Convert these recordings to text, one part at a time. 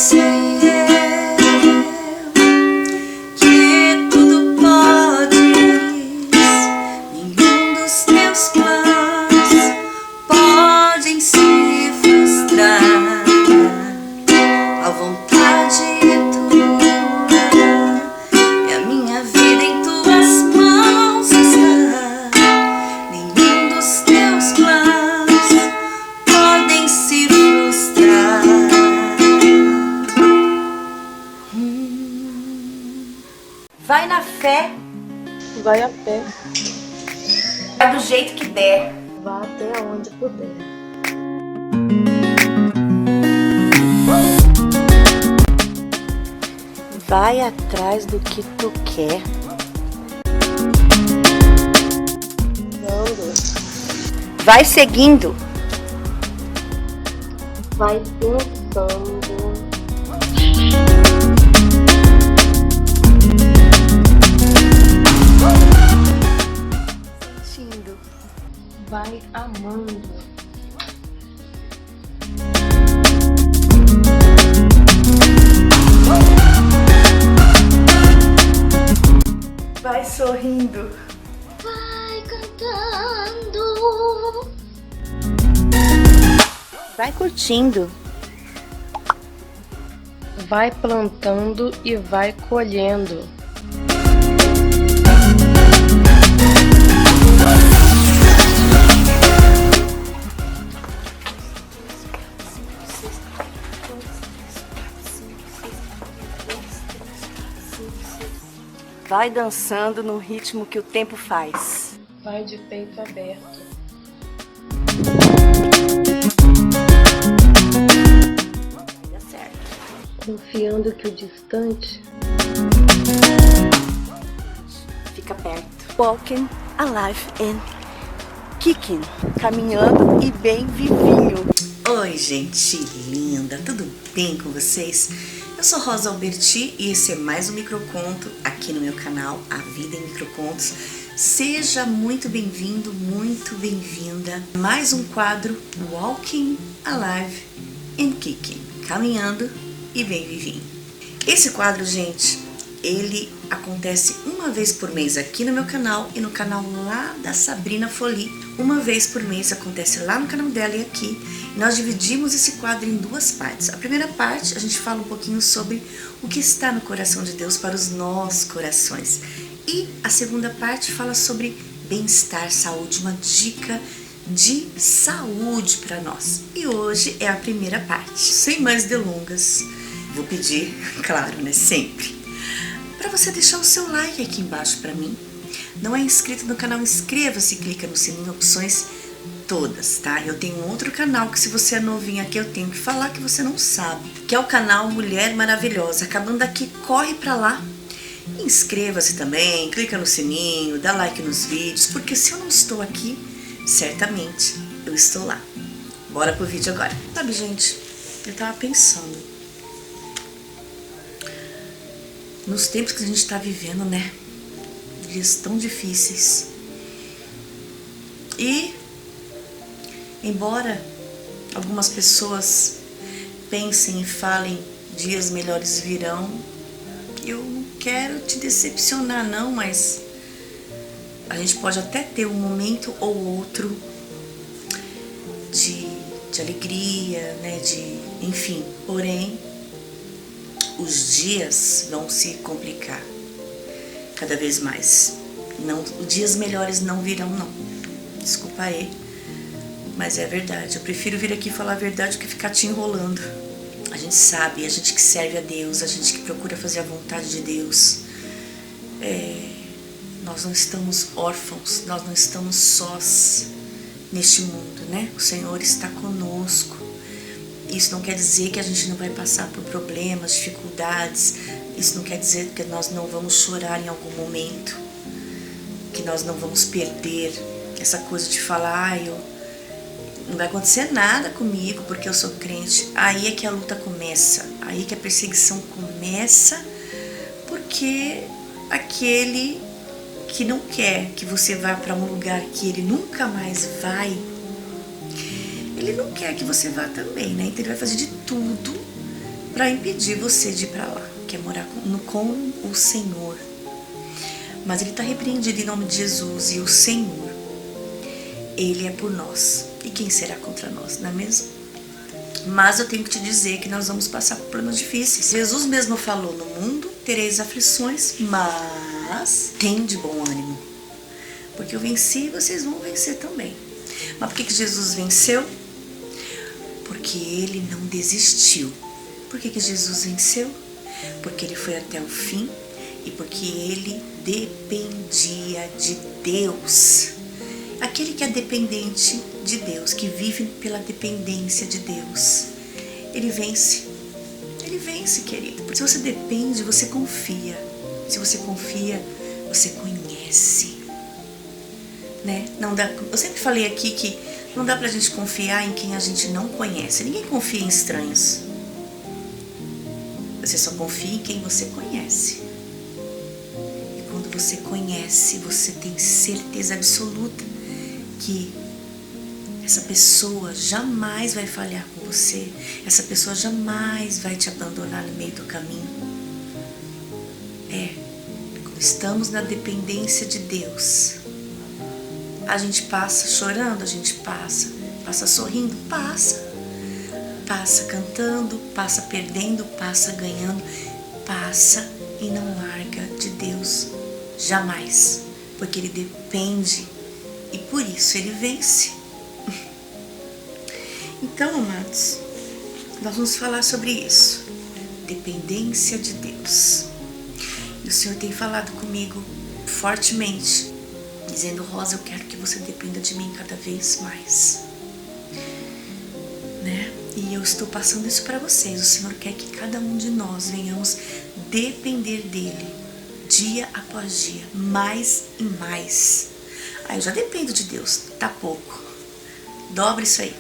sei que tudo podes, nenhum dos teus planos podem se frustrar. A vontade é tua e a minha vida em tuas mãos está. Nenhum dos teus planos podem se frustrar. Vai na fé, Vai a pé, vai do jeito que der. vá até onde puder. Vai atrás do que tu quer. Andando, Vai seguindo. vai pensando, Sentindo. vai amando, Vai sorrindo. vai cantando, Vai curtindo. vai plantando e vai colhendo. Vai dançando no ritmo que o tempo faz. Vai de peito aberto, Vai dar certo. confiando que o distante Fica perto. Walking, alive and kicking. Caminhando e bem vivinho. Oi, gente linda. Tudo bem com vocês? Eu sou Rosa Alberti e esse é mais um microconto aqui no meu canal, A Vida em Microcontos. Seja muito bem-vindo, muito bem-vinda. Mais um quadro Walking, Alive and Kicking. Caminhando e bem vivinho. Esse quadro, gente, ele acontece uma vez por mês aqui no meu canal e no canal lá da Sabrina Foli. Uma vez por mês acontece lá no canal dela e aqui. Nós dividimos esse quadro em duas partes. A primeira parte a gente fala um pouquinho sobre o que está no coração de Deus para os nossos corações. E a segunda parte fala sobre bem-estar, saúde, uma dica de saúde para nós. E hoje é a primeira parte. Sem mais delongas, vou pedir, claro, né, sempre, para você deixar o seu like aqui embaixo para mim. Não é inscrito no canal, inscreva-se, clica no sininho, opções todas, tá? Eu tenho um outro canal que se você é novinho aqui eu tenho que falar que você não sabe, que é o canal Mulher Maravilhosa. Acabando aqui, corre pra lá, inscreva-se também, clica no sininho, dá like nos vídeos, porque se eu não estou aqui, certamente eu estou lá. Bora pro vídeo agora. Sabe, gente, eu tava pensando nos tempos que a gente tá vivendo, né? Dias tão difíceis. E embora algumas pessoas pensem e falem dias melhores virão, eu não quero te decepcionar não, mas a gente pode até ter um momento ou outro de alegria, né, enfim, porém os dias vão se complicar cada vez mais. Não, dias melhores não virão não. Desculpa aí, mas é a verdade. Eu prefiro vir aqui falar a verdade do que ficar te enrolando. A gente sabe, a gente que serve a Deus, a gente que procura fazer a vontade de Deus, nós não estamos órfãos, nós não estamos sós neste mundo, né? O Senhor está conosco. Isso não quer dizer que a gente não vai passar por problemas, dificuldades. Isso não quer dizer que nós não vamos chorar em algum momento, que nós não vamos perder essa coisa de falar, não vai acontecer nada comigo porque eu sou crente. Aí é que a luta começa, aí que a perseguição começa, porque aquele que não quer que você vá para um lugar que ele nunca mais vai, ele não quer que você vá também, né? Então ele vai fazer de tudo para impedir você de ir para lá, que é morar com o Senhor. Mas ele está repreendido em nome de Jesus, e o Senhor, ele é por nós. E quem será contra nós, não é mesmo? Mas eu tenho que te dizer que nós vamos passar por problemas difíceis. Jesus mesmo falou: no mundo tereis aflições, mas tem de bom ânimo, porque eu venci e vocês vão vencer também. Mas por que Jesus venceu? Porque ele não desistiu. Por que Jesus venceu? Porque ele foi até o fim e porque ele dependia de Deus. Aquele que é dependente de Deus, que vive pela dependência de Deus, ele vence. Ele vence, querido. Porque se você depende, você confia. Se você confia, você conhece. Né? Não dá, eu sempre falei aqui que não dá pra gente confiar em quem a gente não conhece. Ninguém confia em estranhos. Você só confia em quem você conhece. E quando você conhece, você tem certeza absoluta que essa pessoa jamais vai falhar com você. Essa pessoa jamais vai te abandonar no meio do caminho. Quando estamos na dependência de Deus, a gente passa chorando, a gente passa sorrindo, passa cantando, passa perdendo, passa ganhando, passa e não larga de Deus jamais, porque ele depende e por isso ele vence. Então, amados, nós vamos falar sobre isso, dependência de Deus. E o Senhor tem falado comigo fortemente, dizendo: Rosa, eu quero que você dependa de mim cada vez mais, né? E eu estou passando isso para vocês. O Senhor quer que cada um de nós venhamos depender dele dia após dia, mais e mais. Eu já dependo de Deus, tá pouco. Dobra isso aí.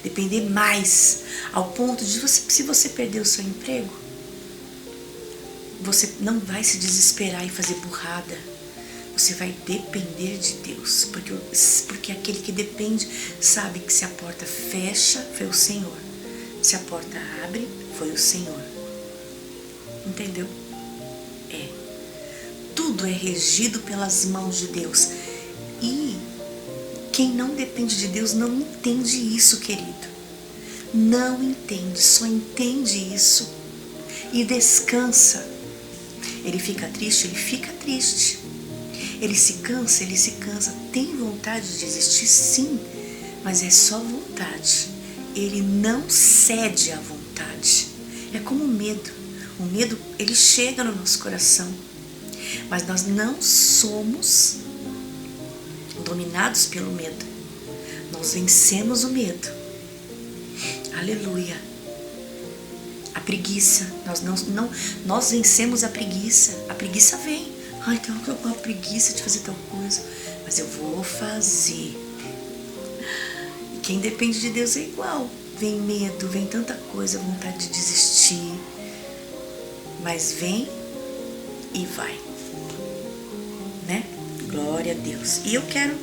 Depender mais, ao ponto de se você perder o seu emprego, você não vai se desesperar e fazer burrada. Você vai depender de Deus, porque aquele que depende sabe que se a porta fecha, foi o Senhor. Se a porta abre, foi o Senhor. Entendeu? Tudo é regido pelas mãos de Deus. E quem não depende de Deus não entende isso, querido. Não entende, só entende isso e descansa. Ele fica triste, ele fica triste. Ele se cansa, ele se cansa. Tem vontade de desistir? Sim, mas é só vontade. Ele não cede à vontade. É como o medo. O medo, ele chega no nosso coração. Mas nós não somos dominados pelo medo. Nós vencemos o medo. Aleluia. A preguiça, nós vencemos a preguiça. A preguiça vem. Ai, tenho uma preguiça de fazer tal coisa, mas eu vou fazer. Quem depende de Deus é igual. Vem medo, vem tanta coisa, vontade de desistir, mas vem e vai, né? Glória a Deus. E eu quero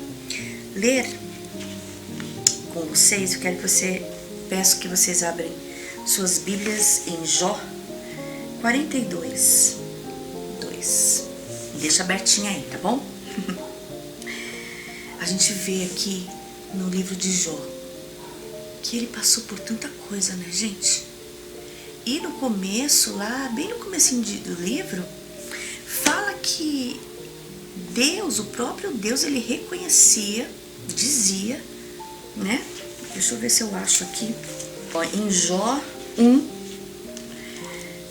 ler com vocês, peço que vocês abrem suas Bíblias em Jó 42, 2. Deixa abertinha aí, tá bom? A gente vê aqui no livro de Jó que ele passou por tanta coisa, né, gente? E no começo, lá, bem no comecinho do livro, fala que Deus, o próprio Deus, ele reconhecia, dizia, né? Deixa eu ver se eu acho aqui. Ó, em Jó 1,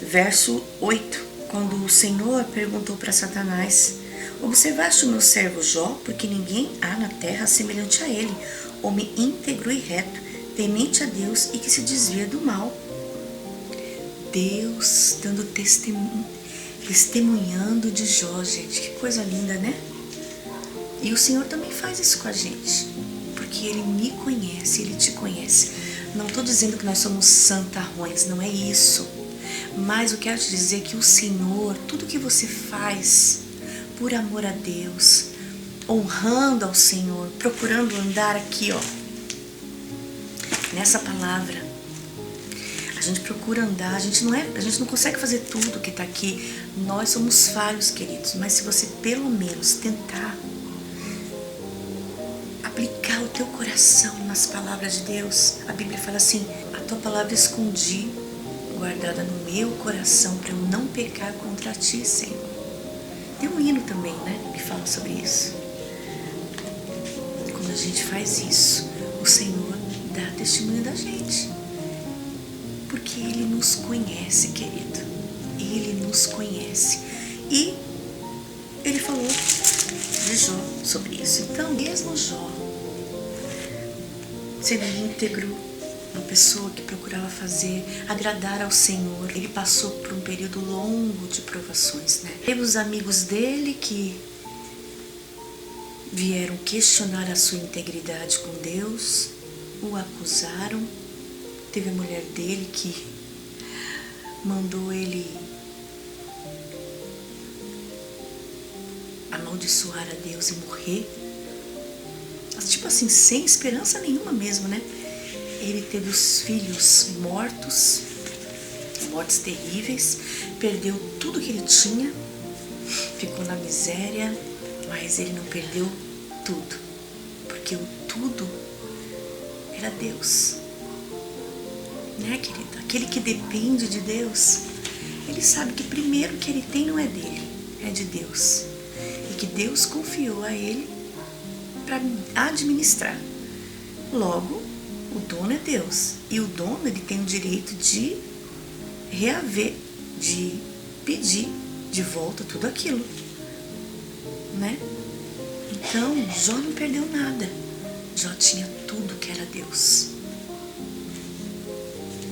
verso 8, quando o Senhor perguntou para Satanás: observaste o meu servo Jó, porque ninguém há na terra semelhante a ele, homem íntegro e reto, temente a Deus e que se desvia do mal. Deus dando testemunhando de Jó, gente, que coisa linda, né? E o Senhor também faz isso com a gente, porque Ele me conhece, Ele te conhece. Não estou dizendo que nós somos santarrões, não é isso. Mas eu quero te dizer que o Senhor, tudo que você faz por amor a Deus, honrando ao Senhor, procurando andar aqui, ó, nessa palavra, a gente procura andar, a gente não consegue fazer tudo que está aqui. Nós somos falhos, queridos, mas se você pelo menos tentar aplicar o teu coração nas palavras de Deus, a Bíblia fala assim: a tua palavra escondi, guardada no meu coração, para eu não pecar contra ti, Senhor. Tem um hino também, né, que fala sobre isso. Quando a gente faz isso, o Senhor dá testemunho da gente. Porque Ele nos conhece, querido. Ele nos conhece. E Ele falou de Jó sobre isso. Então, mesmo Jó, sendo íntegro, uma pessoa que procurava agradar ao Senhor, ele passou por um período longo de provações, né? Teve os amigos dele que vieram questionar a sua integridade com Deus, o acusaram. Teve a mulher dele que mandou ele amaldiçoar a Deus e morrer. Tipo assim, sem esperança nenhuma mesmo, né? Ele teve os filhos mortos, mortes terríveis, perdeu tudo que ele tinha, ficou na miséria, mas ele não perdeu tudo, porque o tudo era Deus. Né, querida? Aquele que depende de Deus, ele sabe que primeiro que ele tem não é dele, é de Deus. E que Deus confiou a ele para administrar. Logo, o dono é Deus. E o dono, ele tem o direito de reaver, de pedir de volta tudo aquilo. Né? Então, Jó não perdeu nada. Jó tinha tudo que era Deus.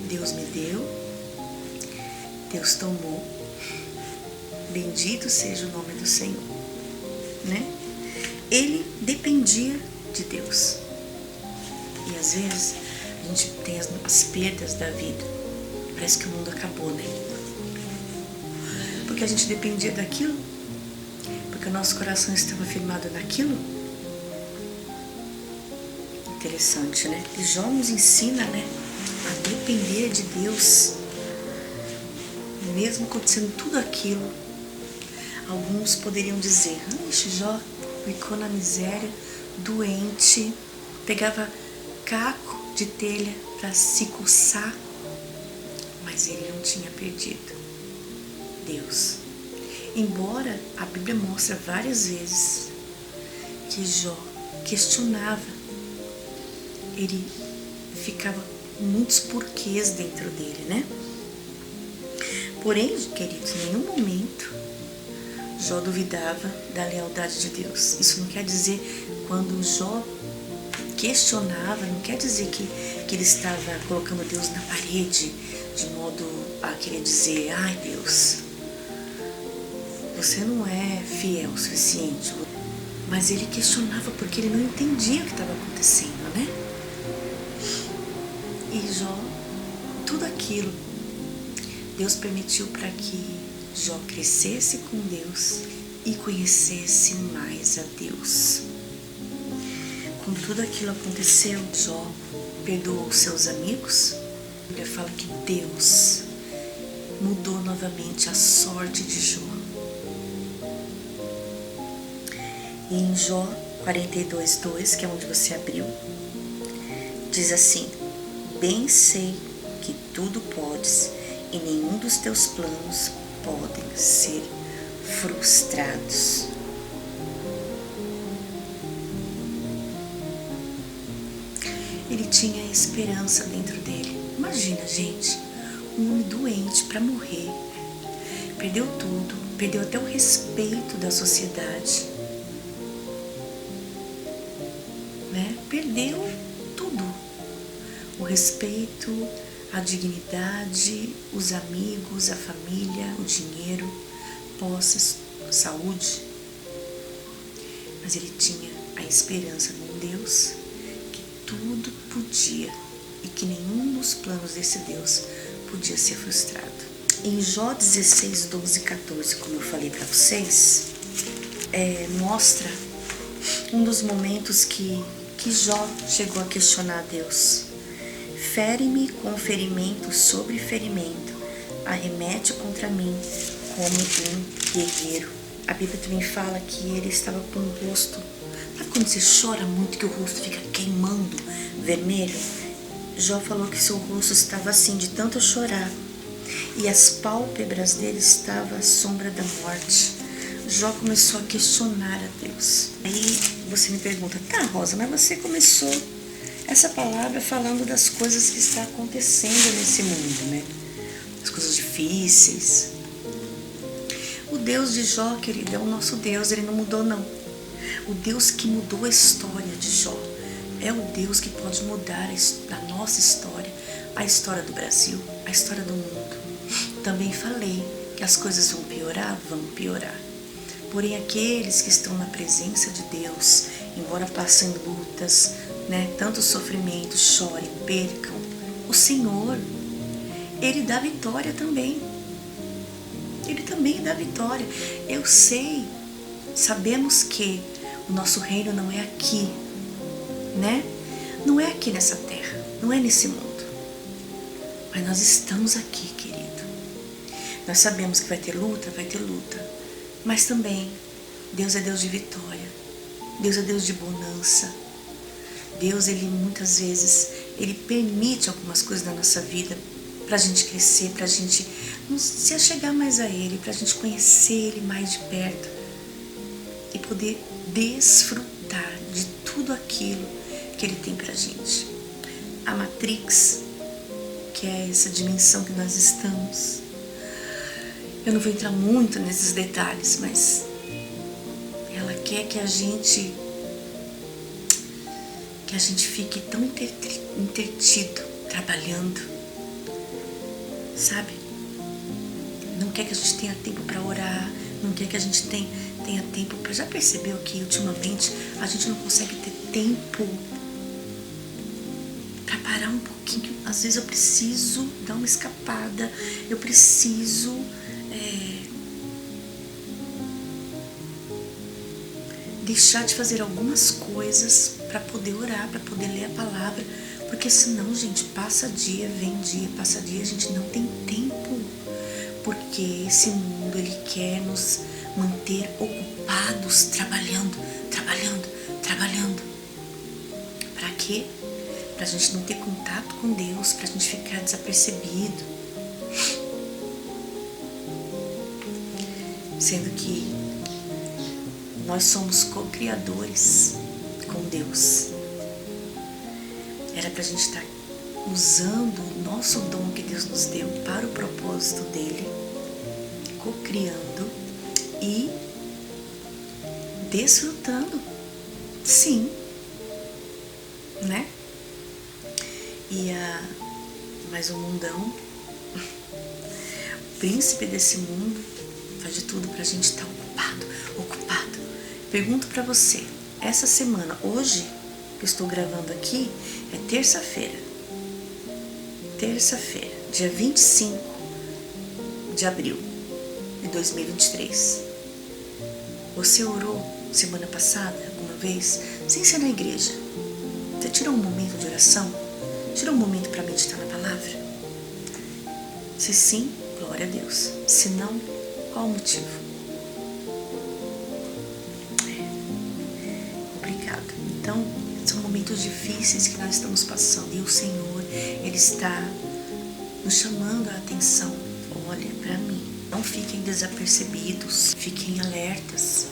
Deus me deu, Deus tomou, bendito seja o nome do Senhor, né? Ele dependia de Deus. E às vezes a gente tem as perdas da vida, parece que o mundo acabou, né? Porque a gente dependia daquilo, porque o nosso coração estava firmado naquilo. Interessante, né? E Jó nos ensina, né, a depender de Deus, mesmo acontecendo tudo aquilo. Alguns poderiam dizer: Jó ficou na miséria, doente, pegava caco de telha para se coçar, mas ele não tinha perdido Deus. Embora a Bíblia mostra várias vezes que Jó questionava, ele ficava muitos porquês dentro dele, né? Porém, queridos, em nenhum momento Jó duvidava da lealdade de Deus. Isso não quer dizer, quando Jó questionava, não quer dizer que ele estava colocando Deus na parede, de modo a querer dizer: ai Deus, você não é fiel o suficiente. Mas ele questionava porque ele não entendia o que estava acontecendo, né? E Jó, tudo aquilo, Deus permitiu para que Jó crescesse com Deus e conhecesse mais a Deus. Quando tudo aquilo aconteceu, Jó perdoou seus amigos. A Bíblia fala que Deus mudou novamente a sorte de Jó. E em Jó 42:2, que é onde você abriu, diz assim: bem sei que tudo podes e nenhum dos teus planos podem ser frustrados. Ele tinha esperança dentro dele. Imagina, gente, um homem doente para morrer, perdeu tudo, perdeu até o respeito da sociedade, né? Perdeu tudo, o respeito, a dignidade, os amigos, a família, o dinheiro, posses, saúde. Mas ele tinha a esperança num Deus que tudo podia e que nenhum dos planos desse Deus podia ser frustrado. Em Jó 16, 12 e 14, como eu falei para vocês, mostra um dos momentos que Jó chegou a questionar a Deus. fere-me com ferimento sobre ferimento, arremete contra mim como um guerreiro. A Bíblia também fala que ele estava com o rosto, sabe quando você chora muito que o rosto fica queimando, vermelho? Jó falou que seu rosto estava assim de tanto chorar, e as pálpebras dele estavam à sombra da morte. Jó começou a questionar a Deus. Aí você me pergunta, tá, Rosa, mas você começou essa palavra falando das coisas que está acontecendo nesse mundo, né? As coisas difíceis. O Deus de Jó, querido, é o nosso Deus, ele não mudou não. O Deus que mudou a história de Jó é o Deus que pode mudar a nossa história, a história do Brasil, a história do mundo. Também falei que as coisas vão piorar, Porém, aqueles que estão na presença de Deus, embora passem lutas, né, tanto sofrimento, chorem, percam, o Senhor, Ele dá vitória também. Ele também dá vitória. Eu sei, sabemos que o nosso reino não é aqui, né? Não é aqui nessa terra, não é nesse mundo. Mas nós estamos aqui, querido. Nós sabemos que vai ter luta, mas também Deus é Deus de vitória. Deus é Deus de bonança. Deus, Ele muitas vezes, Ele permite algumas coisas na nossa vida para a gente crescer, para a gente se achegar mais a Ele, para a gente conhecer Ele mais de perto e poder desfrutar de tudo aquilo que Ele tem para a gente. A Matrix, que é essa dimensão que nós estamos, eu não vou entrar muito nesses detalhes, mas ela quer que a gente fique tão entretido, trabalhando, sabe? Não quer que a gente tenha tempo para orar, não quer que a gente tenha tempo para... Já percebeu que ultimamente a gente não consegue ter tempo para parar um pouquinho? Às vezes eu preciso dar uma escapada, eu preciso deixar de fazer algumas coisas para poder orar, para poder ler a palavra, porque senão, gente, passa dia, vem dia, passa dia, a gente não tem tempo, porque esse mundo, ele quer nos manter ocupados, trabalhando. Para quê? Pra gente não ter contato com Deus, pra gente ficar desapercebido, sendo que nós somos co-criadores com Deus. Era pra gente estar usando o nosso dom que Deus nos deu para o propósito dele, co-criando e desfrutando, sim, né? Mas o mundão, o príncipe desse mundo, faz de tudo pra gente estar ocupado. Pergunto pra você, essa semana, hoje que eu estou gravando aqui, é terça-feira, dia 25 de abril de 2023. Você orou semana passada, alguma vez, sem ser na igreja? Você tirou um momento de oração? Tirou um momento para meditar na palavra? Se sim, glória a Deus. Se não, qual o motivo? Complicado. Então, são momentos difíceis que nós estamos passando e o Senhor, Ele está nos chamando a atenção. Olha para mim. Não fiquem desapercebidos, fiquem alertas.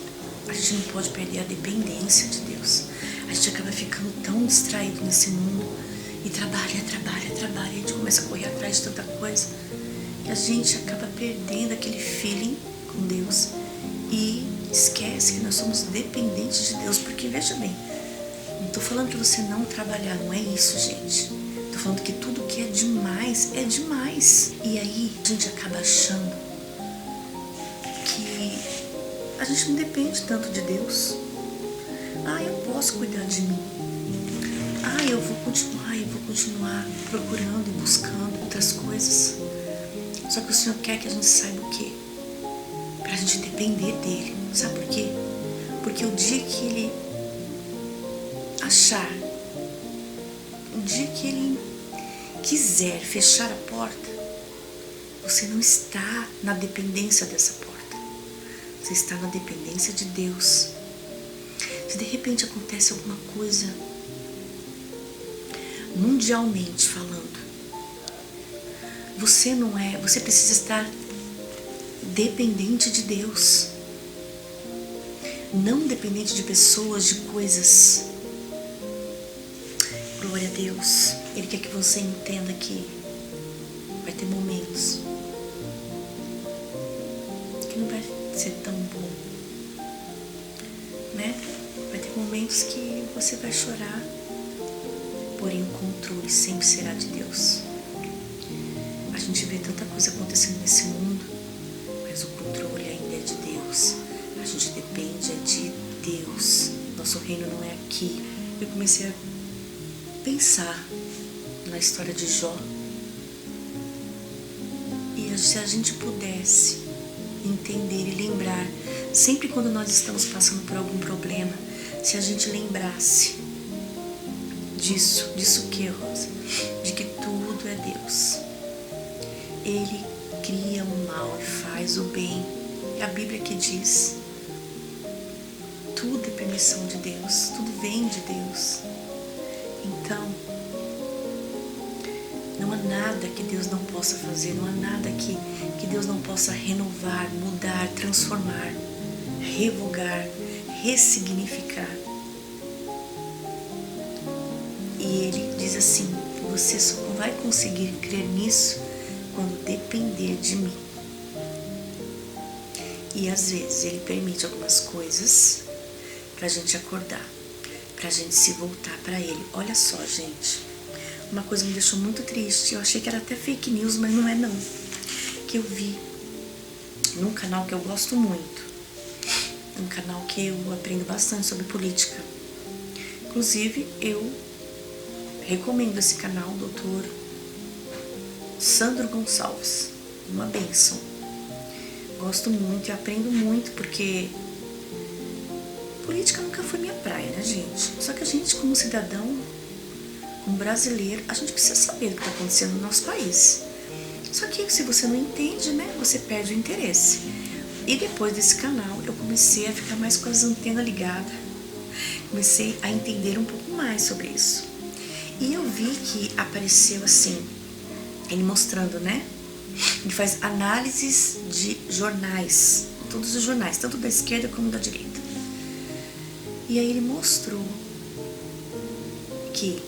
A gente não pode perder a dependência de Deus. A gente acaba ficando tão distraído nesse mundo e trabalha, a gente começa a correr atrás de tanta coisa que a gente acaba perdendo aquele feeling com Deus e esquece que nós somos dependentes de Deus. Porque veja bem, não estou falando para você não trabalhar, não é isso, gente. Estou falando que tudo que é demais. E aí a gente acaba achando que a gente não depende tanto de Deus. Eu posso cuidar de mim. Eu vou continuar procurando e buscando outras coisas. Só que o Senhor quer que a gente saiba o quê? Pra gente depender dEle. Sabe por quê? Porque o dia que Ele achar, o dia que Ele quiser fechar a porta, você não está na dependência dessa porta. Você está na dependência de Deus. Se de repente acontece alguma coisa, mundialmente falando, você precisa estar dependente de Deus. Não dependente de pessoas, de coisas. Glória a Deus. Ele quer que você entenda que vai ter momentos que não vai ser tão bom, né? Vai ter momentos que você vai chorar, porém o controle sempre será de Deus. A gente vê tanta coisa acontecendo nesse mundo, mas o controle ainda é de Deus. A gente depende de Deus. Nosso reino não é aqui. Eu comecei a pensar na história de Jó. E se a gente pudesse entender e lembrar, sempre quando nós estamos passando por algum problema, se a gente lembrasse disso o que, Rosa? De que tudo é Deus. Ele cria o mal e faz o bem. É a Bíblia que diz. Tudo é permissão de Deus, tudo vem de Deus. Então, não há nada que Deus não possa fazer, não há nada que Deus não possa renovar, mudar, transformar, revogar, ressignificar. E Ele diz assim, você só vai conseguir crer nisso quando depender de mim. E às vezes Ele permite algumas coisas pra gente acordar, pra gente se voltar pra Ele. Olha só, gente, uma coisa me deixou muito triste. Eu achei que era até fake news, mas não é não. Que eu vi num canal que eu gosto muito, um canal que eu aprendo bastante sobre política. Inclusive, eu recomendo esse canal, Dr. Sandro Gonçalves. Uma bênção. Gosto muito e aprendo muito, porque política nunca foi minha praia, né, gente? Só que a gente, como cidadão, como brasileiro, a gente precisa saber o que está acontecendo no nosso país. Só que se você não entende, né, você perde o interesse. E depois desse canal, eu comecei a ficar mais com as antenas ligadas. Comecei a entender um pouco mais sobre isso. E eu vi que apareceu assim, ele mostrando, né? Ele faz análises de jornais, todos os jornais, tanto da esquerda como da direita. E aí ele mostrou que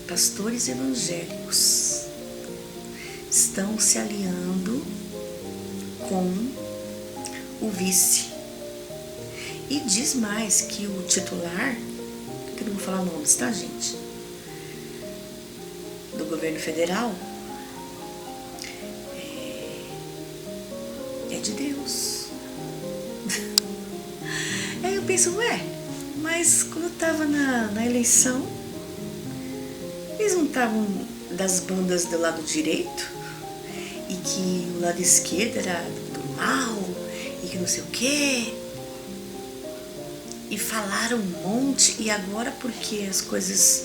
pastores evangélicos estão se aliando com o vice. E diz mais que o titular, que eu não vou falar nomes, tá, gente? Do governo federal é de Deus. Aí eu penso, mas quando eu tava na eleição, eles não estavam das bandas do lado direito? E que o lado esquerdo era do mal, e que não sei o quê. E falaram um monte, e agora porque as coisas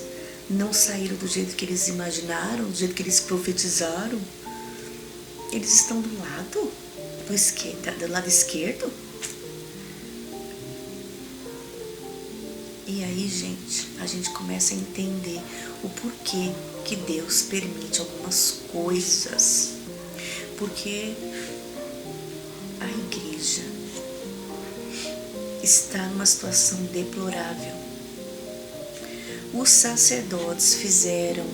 não saíram do jeito que eles imaginaram, do jeito que eles profetizaram, eles estão do lado do lado esquerdo? E aí, gente, a gente começa a entender o porquê que Deus permite algumas coisas. Porque a igreja está numa situação deplorável. Os sacerdotes fizeram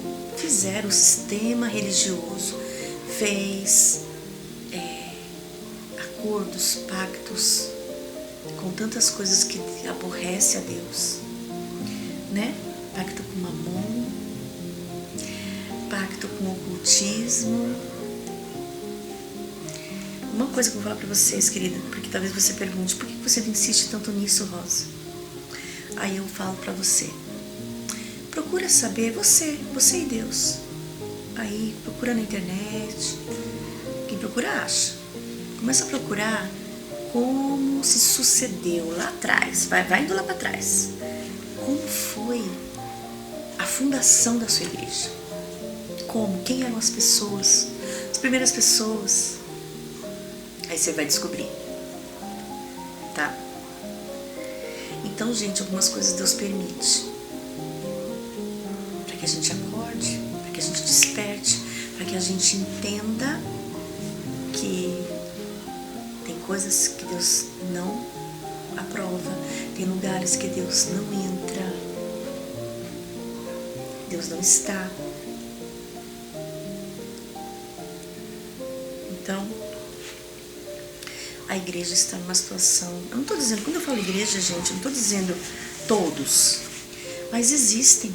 o sistema religioso, fez acordos, pactos com tantas coisas que aborrece a Deus, né? Pacto com Mamon, pacto com ocultismo. Uma coisa que eu vou falar pra vocês, querida, porque talvez você pergunte, por que você insiste tanto nisso, Rosa? Aí eu falo pra você, procura saber você e Deus. Aí procura na internet, quem procura acha. Começa a procurar como se sucedeu lá atrás, vai indo lá pra trás. Como foi a fundação da sua igreja? como? Quem eram as pessoas? As primeiras pessoas. Aí você vai descobrir, tá? Então, gente, algumas coisas Deus permite para que a gente acorde, para que a gente desperte, para que a gente entenda que tem coisas que Deus não aprova, tem lugares que Deus não entra, Deus não está. Então, a igreja está numa situação... Eu não estou dizendo... Quando eu falo igreja, gente, eu não estou dizendo todos. Mas existem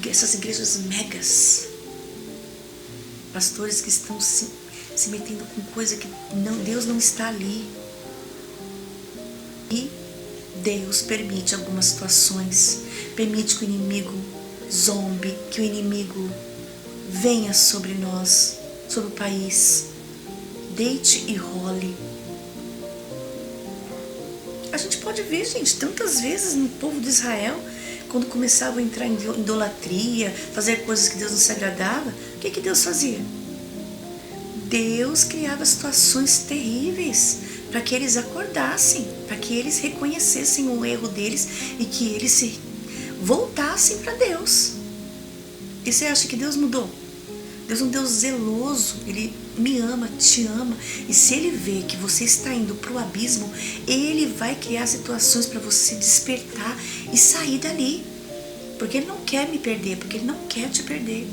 essas igrejas megas. Pastores que estão se metendo com coisa que Deus não está ali. E Deus permite algumas situações. Permite que o inimigo zombe, que o inimigo venha sobre nós, sobre o país. Deite e role. A gente pode ver, gente, tantas vezes no povo de Israel, quando começavam a entrar em idolatria, fazer coisas que Deus não se agradava, o que Deus fazia? Deus criava situações terríveis para que eles acordassem, para que eles reconhecessem o erro deles e que eles se voltassem para Deus. E você acha que Deus mudou? Deus é um Deus zeloso, Ele me ama, te ama, e se Ele vê que você está indo para o abismo, Ele vai criar situações para você despertar e sair dali, porque Ele não quer me perder, porque Ele não quer te perder.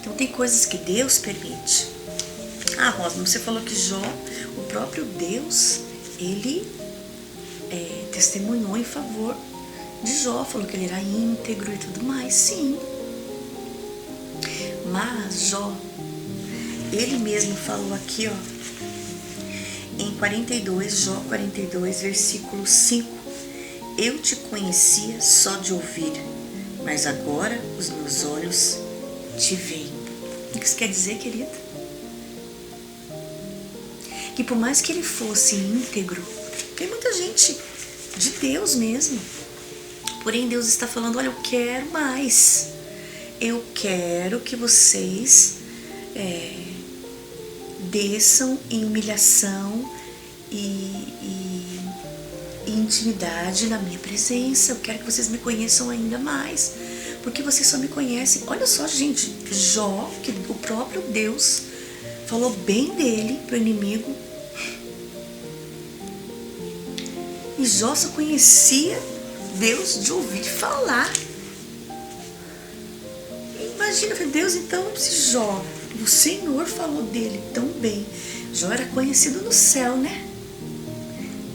Então tem coisas que Deus permite. Ah, Rosa, você falou que Jó, o próprio Deus, Ele testemunhou em favor de Jó, falou que ele era íntegro e tudo mais, sim. Mas Jó, ele mesmo falou aqui, ó, em 42, Jó 42, versículo 5, eu te conhecia só de ouvir, mas agora os meus olhos te veem. O que isso quer dizer, querido? Que por mais que ele fosse íntegro, tem muita gente de Deus mesmo, porém Deus está falando, olha, eu quero mais. Eu quero que vocês desçam em humilhação e intimidade na minha presença. Eu quero que vocês me conheçam ainda mais, porque vocês só me conhecem. Olha só, gente, Jó, que o próprio Deus falou bem dele para o inimigo, e Jó só conhecia Deus de ouvir falar. Imagina, Deus, então, se Jó, o Senhor falou dele tão bem, Jó era conhecido no céu, né?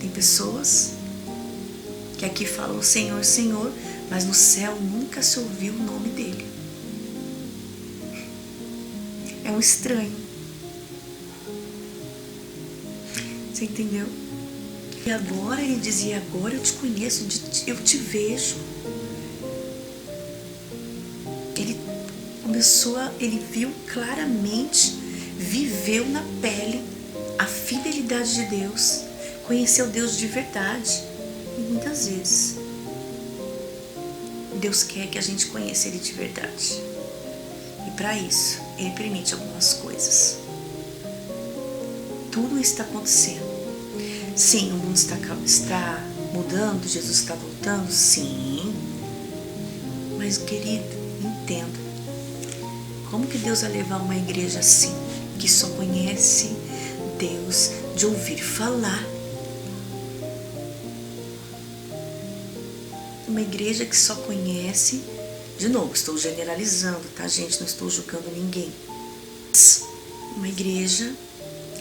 Tem pessoas que aqui falam Senhor, Senhor, mas no céu nunca se ouviu o nome dele. É um estranho. Você entendeu? E agora ele dizia, agora eu te conheço, eu te vejo. Ele viu claramente, viveu na pele a fidelidade de Deus, conheceu Deus de verdade. E muitas vezes Deus quer que a gente conheça Ele de verdade, e para isso Ele permite algumas coisas. Tudo está acontecendo. Sim, o mundo está mudando, Jesus está voltando, sim, mas querido, entenda. Como que Deus vai levar uma igreja assim, que só conhece Deus de ouvir falar? Uma igreja que só conhece, de novo, estou generalizando, tá, gente? Não estou julgando ninguém. Uma igreja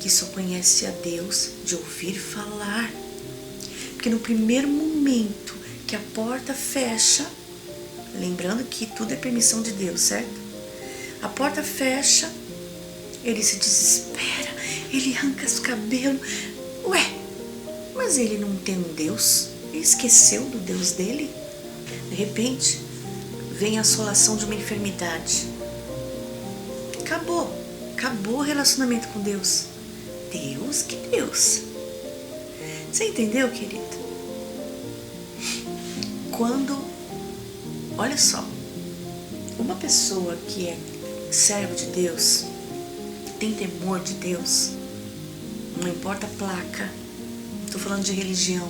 que só conhece a Deus de ouvir falar. Porque no primeiro momento que a porta fecha, lembrando que tudo é permissão de Deus, certo? A porta fecha, ele se desespera, ele arranca os cabelos. Ué, mas ele não tem um Deus? Ele esqueceu do Deus dele? De repente, vem a assolação de uma enfermidade. Acabou o relacionamento com Deus. Deus? Que Deus? Você entendeu, querido? Olha só, Uma pessoa que é servo de Deus, tem temor de Deus, não importa a placa, não estou falando de religião,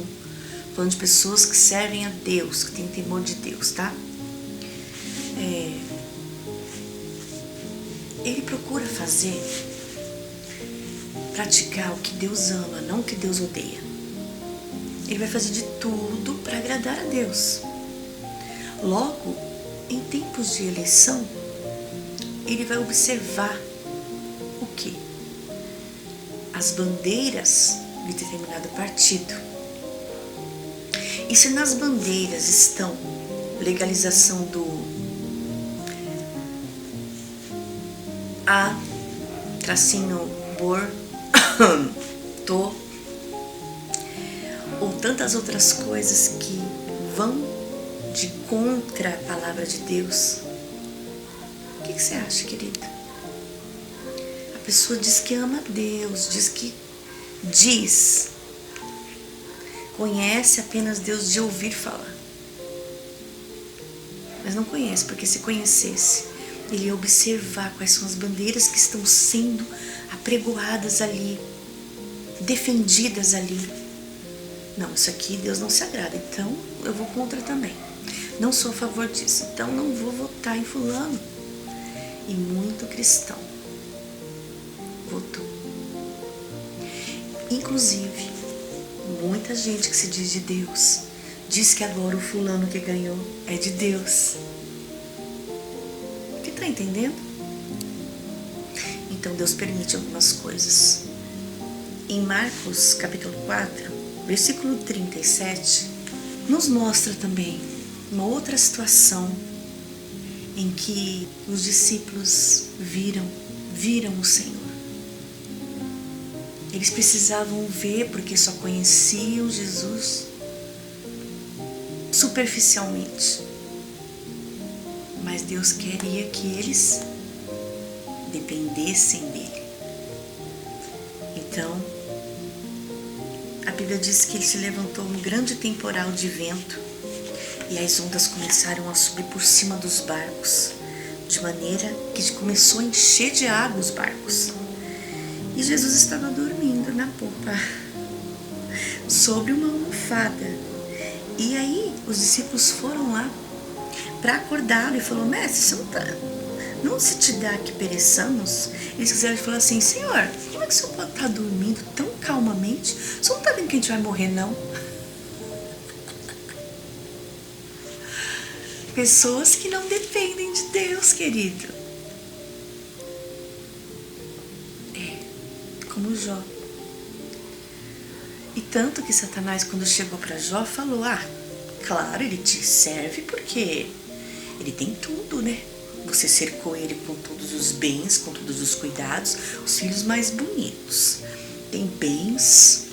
estou falando de pessoas que servem a Deus, que têm temor de Deus, tá? Ele procura praticar o que Deus ama, não o que Deus odeia. Ele vai fazer de tudo para agradar a Deus. Logo, em tempos de eleição, ele vai observar o quê? As bandeiras de determinado partido. E se nas bandeiras estão legalização do aborto ou tantas outras coisas que vão de contra a palavra de Deus, o que você acha, querido? A pessoa diz que ama a Deus, conhece apenas Deus de ouvir falar, mas não conhece, porque se conhecesse, ele ia observar quais são as bandeiras que estão sendo apregoadas ali, defendidas ali. Não, isso aqui Deus não se agrada, então eu vou contra também. Não sou a favor disso, então não vou votar em fulano. E muito cristão votou. Inclusive, muita gente que se diz de Deus, diz que agora o fulano que ganhou é de Deus. Você tá entendendo? Então Deus permite algumas coisas. Em Marcos capítulo 4, versículo 37, nos mostra também uma outra situação em que os discípulos viram o Senhor. Eles precisavam ver porque só conheciam Jesus superficialmente. Mas Deus queria que eles dependessem dele. Então, a Bíblia diz que ele se levantou um grande temporal de vento e as ondas começaram a subir por cima dos barcos, de maneira que começou a encher de água os barcos. E Jesus estava dormindo na popa, sobre uma almofada. E aí os discípulos foram lá para acordá-lo e falou: mestre, não se te dá que pereçamos? Eles quiseram falar assim: Senhor, como é que o senhor pode estar dormindo tão calmamente? O senhor não está vendo que a gente vai morrer, não? Pessoas que não dependem de Deus, querido. Como Jó. E tanto que Satanás, quando chegou para Jó, falou: claro, ele te serve porque ele tem tudo, né? Você cercou ele com todos os bens, com todos os cuidados, os filhos mais bonitos. Tem bens,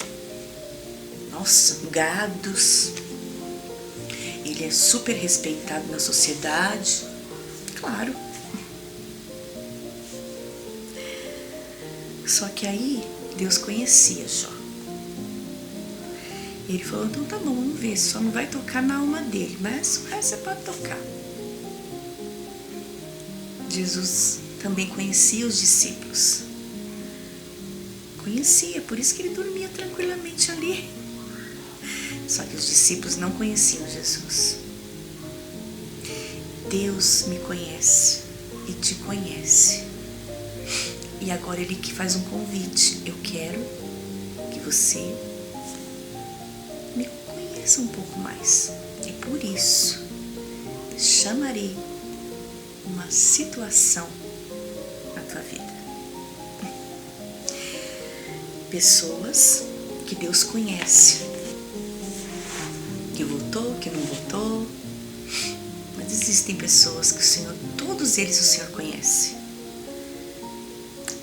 nossa, gados. Ele é super respeitado na sociedade. Claro. Só que aí Deus conhecia Jó. Ele falou: então tá bom, vamos ver, só não vai tocar na alma dele, mas o resto você pode tocar. Jesus também conhecia os discípulos. Conhecia, por isso que ele dormia tranquilamente ali. Só que os discípulos não conheciam Jesus. Deus me conhece e te conhece. E agora ele que faz um convite: eu quero que você me conheça um pouco mais. E por isso chamarei uma situação na tua vida. Pessoas que Deus conhece, que votou, que não votou, mas existem pessoas que o Senhor, todos eles o Senhor conhece.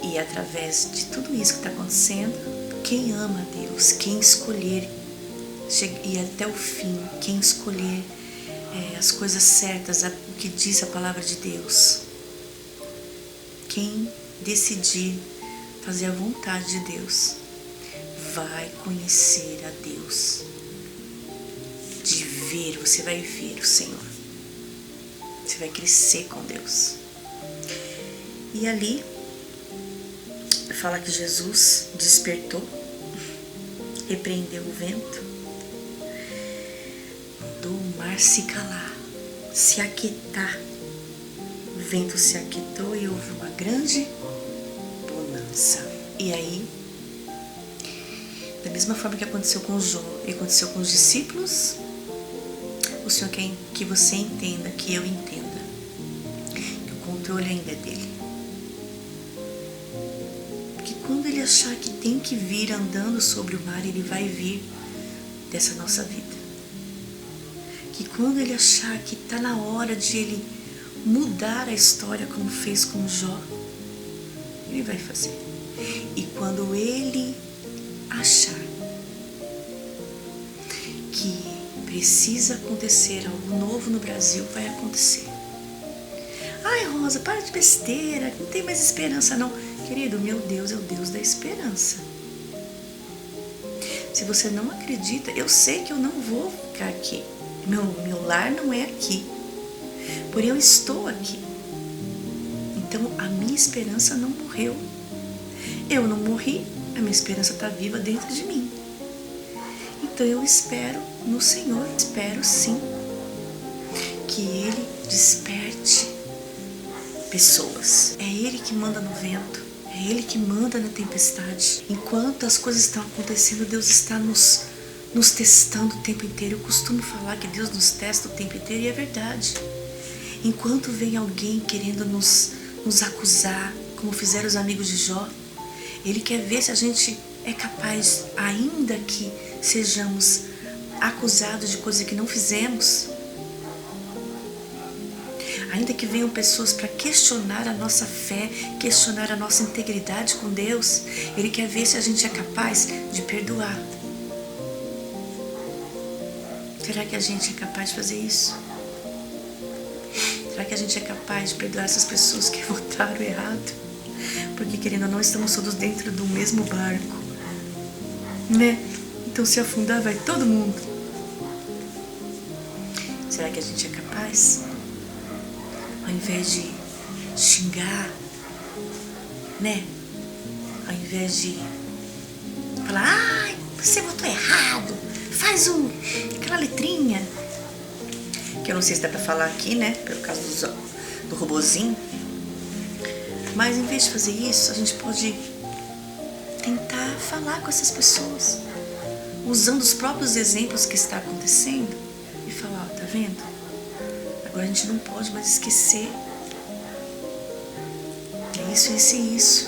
E através de tudo isso que está acontecendo, quem ama a Deus, quem escolher ir até o fim, quem escolher as coisas certas, o que diz a palavra de Deus, quem decidir fazer a vontade de Deus, vai conhecer a Deus. De ver, você vai ver o Senhor. Você vai crescer com Deus. E ali fala que Jesus despertou, repreendeu o vento, mandou o mar se calar, se aquietar. O vento se aquietou e houve uma grande bonança. E aí, da mesma forma que aconteceu com Jó e aconteceu com os discípulos, o Senhor quer que você entenda, que eu entenda, que o controle ainda é dele. Porque quando ele achar que tem que vir andando sobre o mar, ele vai vir dessa nossa vida. Que quando ele achar que está na hora de ele mudar a história como fez com Jó, ele vai fazer. E quando ele achar que precisa acontecer algo novo no Brasil, vai acontecer. Ai, Rosa, para de besteira, não tem mais esperança não. Querido, meu Deus é o Deus da esperança. Se você não acredita, eu sei que eu não vou ficar aqui. Meu lar não é aqui. Porém, eu estou aqui. Então, a minha esperança não morreu. Eu não morri, a minha esperança está viva dentro de mim. Então, eu espero no Senhor, espero sim que Ele desperte pessoas. É Ele que manda no vento, é Ele que manda na tempestade. Enquanto as coisas estão acontecendo, Deus está nos testando o tempo inteiro. Eu costumo falar que Deus nos testa o tempo inteiro e é verdade. Enquanto vem alguém querendo nos acusar, como fizeram os amigos de Jó, Ele quer ver se a gente é capaz, ainda que sejamos acusados de coisas que não fizemos, ainda que venham pessoas para questionar a nossa fé, questionar a nossa integridade com Deus, Ele quer ver se a gente é capaz de perdoar. Será que a gente é capaz de fazer isso? Será que a gente é capaz de perdoar essas pessoas que votaram errado? Porque, querendo ou não, estamos todos dentro do mesmo barco, né? Então, se afundar, vai todo mundo. Será que a gente é capaz? Ao invés de xingar, né? Ao invés de falar, ai, você votou errado, faz aquela letrinha, que eu não sei se dá pra falar aqui, né? Pelo caso do robozinho. Mas em vez de fazer isso, a gente pode tentar falar com essas pessoas, usando os próprios exemplos que está acontecendo, e falar, ó, tá vendo? Agora a gente não pode mais esquecer. É isso, isso e isso.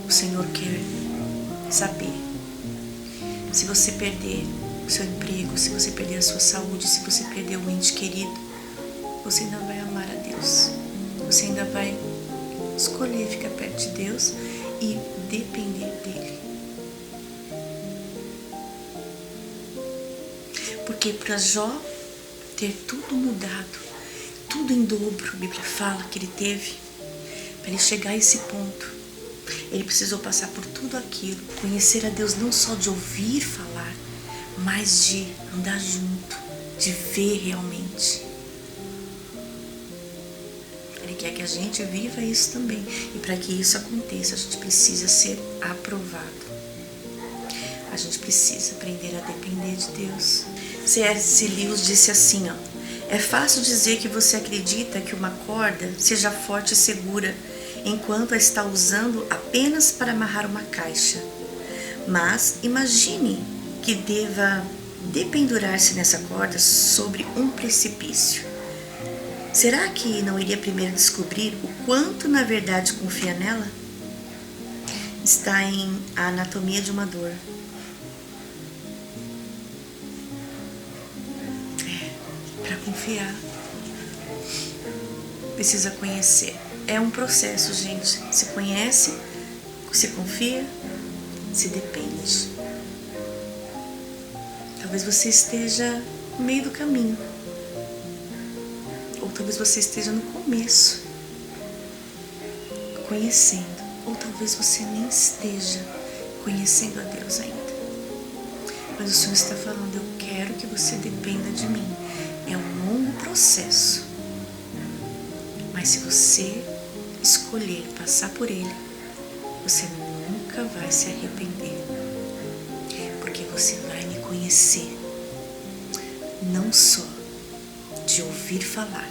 O Senhor quer saber. Se você perder o seu emprego, se você perder a sua saúde, se você perder um ente querido, você ainda vai amar a Deus. Você ainda vai escolher ficar perto de Deus e depender dEle. Porque para Jó ter tudo mudado, tudo em dobro, a Bíblia fala que ele teve, para ele chegar a esse ponto, ele precisou passar por tudo aquilo, conhecer a Deus não só de ouvir falar, mas de andar junto, de ver realmente. Ele quer que a gente viva isso também. E para que isso aconteça, a gente precisa ser aprovado. A gente precisa aprender a depender de Deus. C.S. Lewis disse assim, ó, é fácil dizer que você acredita que uma corda seja forte e segura, enquanto a está usando apenas para amarrar uma caixa. Mas imagine que deva dependurar-se nessa corda sobre um precipício. Será que não iria primeiro descobrir o quanto na verdade confia nela? Está em A Anatomia de uma Dor. Para confiar, precisa conhecer. É um processo, gente. Se conhece, se confia, se depende. Talvez você esteja no meio do caminho. Ou talvez você esteja no começo, conhecendo. Ou talvez você nem esteja conhecendo a Deus ainda. Mas o Senhor está falando, eu quero que você dependa de mim. É um longo processo, mas se você escolher passar por ele, você nunca vai se arrepender, porque você vai me conhecer, não só de ouvir falar,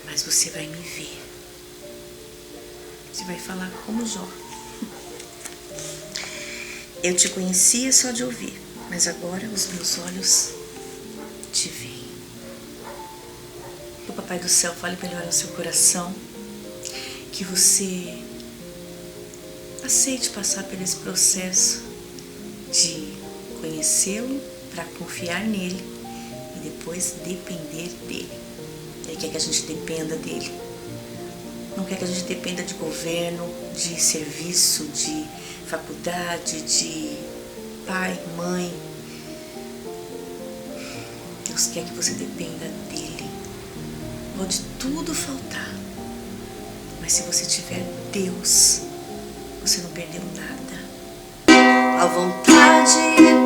mas você vai me ver. Você vai falar como Jó. Eu te conhecia só de ouvir, mas agora os meus olhos te veem. Que o Papai do Céu fale melhor no seu coração, que você aceite passar por esse processo de conhecê-lo para confiar nele e depois depender dele. Ele quer que a gente dependa dele. Não quer que a gente dependa de governo, de serviço, de faculdade, de pai, mãe. Deus quer que você dependa dele. Pode tudo faltar, mas se você tiver Deus, você não perdeu nada. A vontade